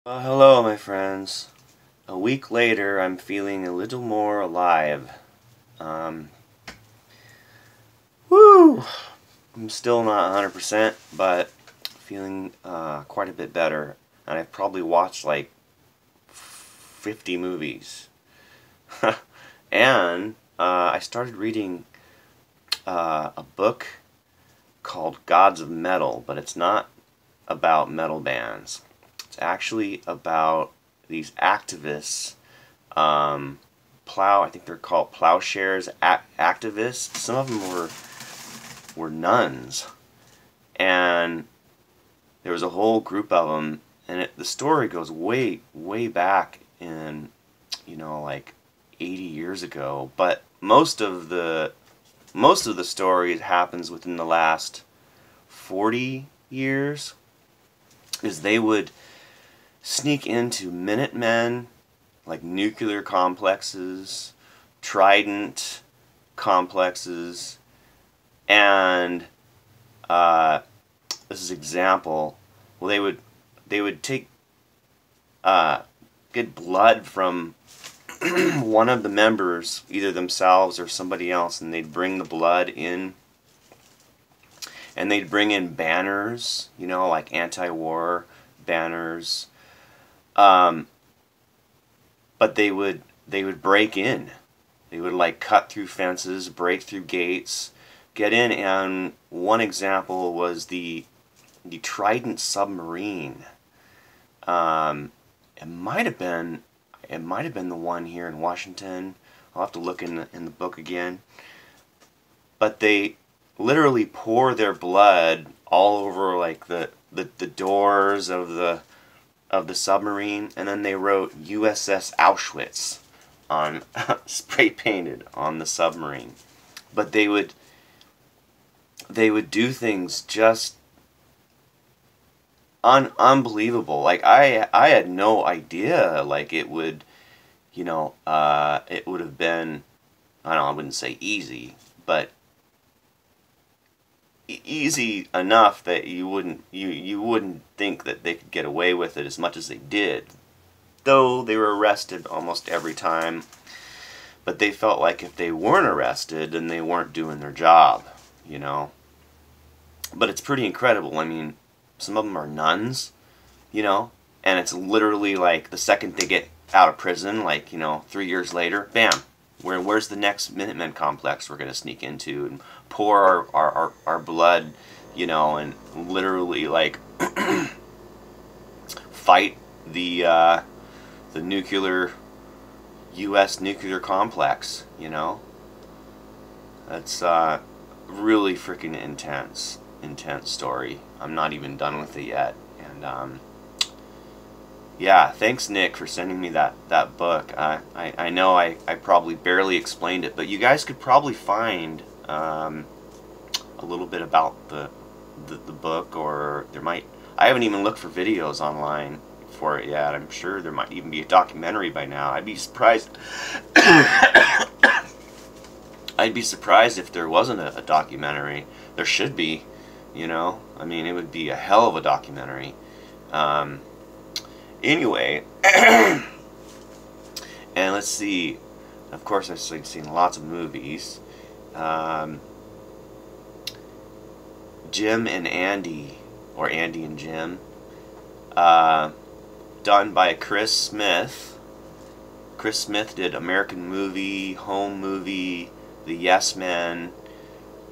Well, hello, my friends. A week later, I'm feeling a little more alive. Um, Woo! I'm still not 100%, but feeling quite a bit better. And I've probably watched like 50 movies. And I started reading a book called Gods of Metal, but it's not about metal bands. It's actually about these activists. I think they're called Plowshares activists. Some of them were nuns, and there was a whole group of them. And the story goes way back in, like 80 years ago. But most of the story happens within the last 40 years. Is they would sneak into Minutemen, like nuclear complexes, Trident complexes, and this is example. Well, they would take get blood from one of the members, either themselves or somebody else, and they'd bring the blood in, and they'd bring in banners, like anti-war banners. But they would break in. They would like cut through fences, break through gates, get in. And one example was the Trident submarine. It might have been the one here in Washington. I'll have to look in the book again. But they literally pour their blood all over like the doors of the submarine, and then they wrote USS Auschwitz on spray painted on the submarine. But they would do things just unbelievable. Like I had no idea like it would it would have been, I wouldn't say easy, but easy enough that you wouldn't think that they could get away with it as much as they did. Though they were arrested almost every time, but they felt like if they weren't arrested, then they weren't doing their job, But it's pretty incredible. I mean, some of them are nuns, and it's literally like the second they get out of prison, like, 3 years later, bam, where's the next Minutemen complex we're going to sneak into and pour our blood, and literally like fight the nuclear U.S. nuclear complex, That's really freaking intense story. I'm not even done with it yet. And yeah, thanks Nick for sending me that book. I know I probably barely explained it, but you guys could probably find a little bit about the book, or I haven't even looked for videos online for it yet. I'm sure there might even be a documentary by now. I'd be surprised if there wasn't a documentary. There should be, I mean, it would be a hell of a documentary. Anyway, and let's see. Of course, I've seen lots of movies. Jim and Andy, or Andy and Jim, done by Chris Smith. Chris Smith did American Movie, Home Movie, The Yes Men.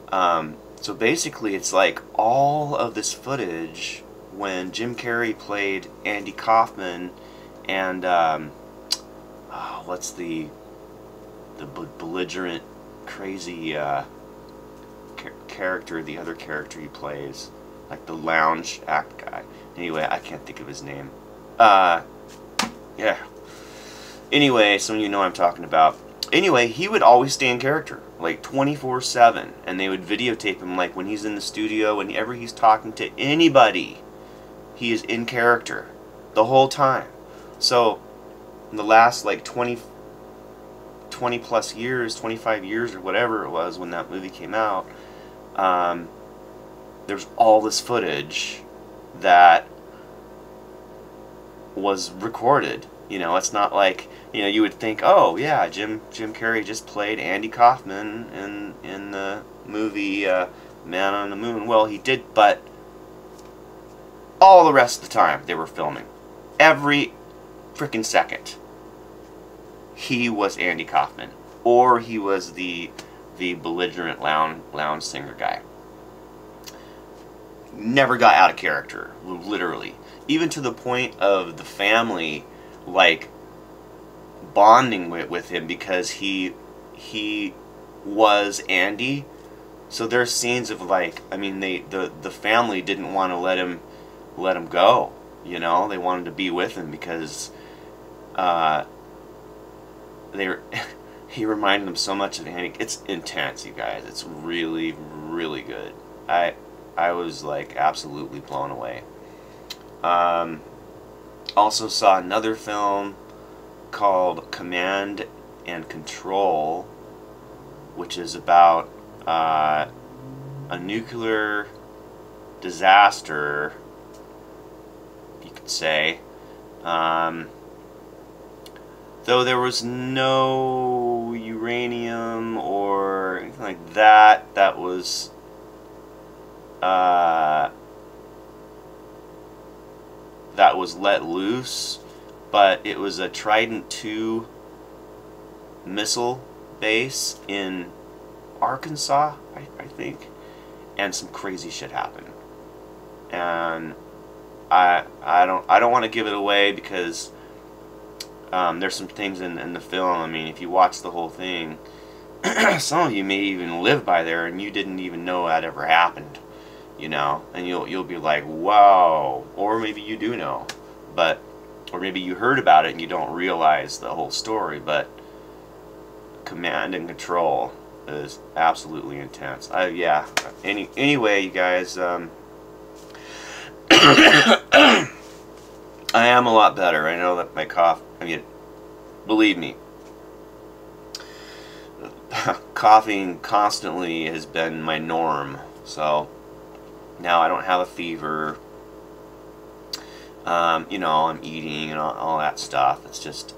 So basically, it's like all of this footage when Jim Carrey played Andy Kaufman, and what's the belligerent, crazy character, the other character he plays, like the lounge act guy. Anyway, I can't think of his name. Yeah. Anyway, some of you know what I'm talking about. Anyway, he would always stay in character, like 24/7, and they would videotape him, like when he's in the studio, whenever he's talking to anybody, he is in character the whole time. So, in the last like 20 plus years, 25 years or whatever it was when that movie came out, there's all this footage that was recorded. You know, it's not like, you know, you would think, oh yeah, Jim Carrey just played Andy Kaufman in the movie Man on the Moon. Well, he did, but all the rest of the time they were filming, every freaking second, he was Andy Kaufman, or he was the belligerent lounge singer guy. Never got out of character, literally. Even to the point of the family, like, bonding with him because he was Andy. So there's scenes of, like, I mean, the family didn't want to let him go. You know, they wanted to be with him because he reminded them so much of Andy. It's intense, you guys. It's really, really good. I was, like, absolutely blown away. Also saw another film called Command and Control, which is about a nuclear disaster, you could say. Though there was no uranium or anything like that, that was let loose, but it was a Trident II missile base in Arkansas, I think, and some crazy shit happened. And I don't want to give it away because there's some things in the film. I mean, if you watch the whole thing, some of you may even live by there and you didn't even know that ever happened, you know, and you'll be like, wow, or maybe you do know, but, or maybe you heard about it and you don't realize the whole story. But Command and Control is absolutely intense. Yeah. Anyway, you guys, I am a lot better. I know that my cough, I mean, believe me, coughing constantly has been my norm. So now I don't have a fever. You know, I'm eating and all that stuff. It's just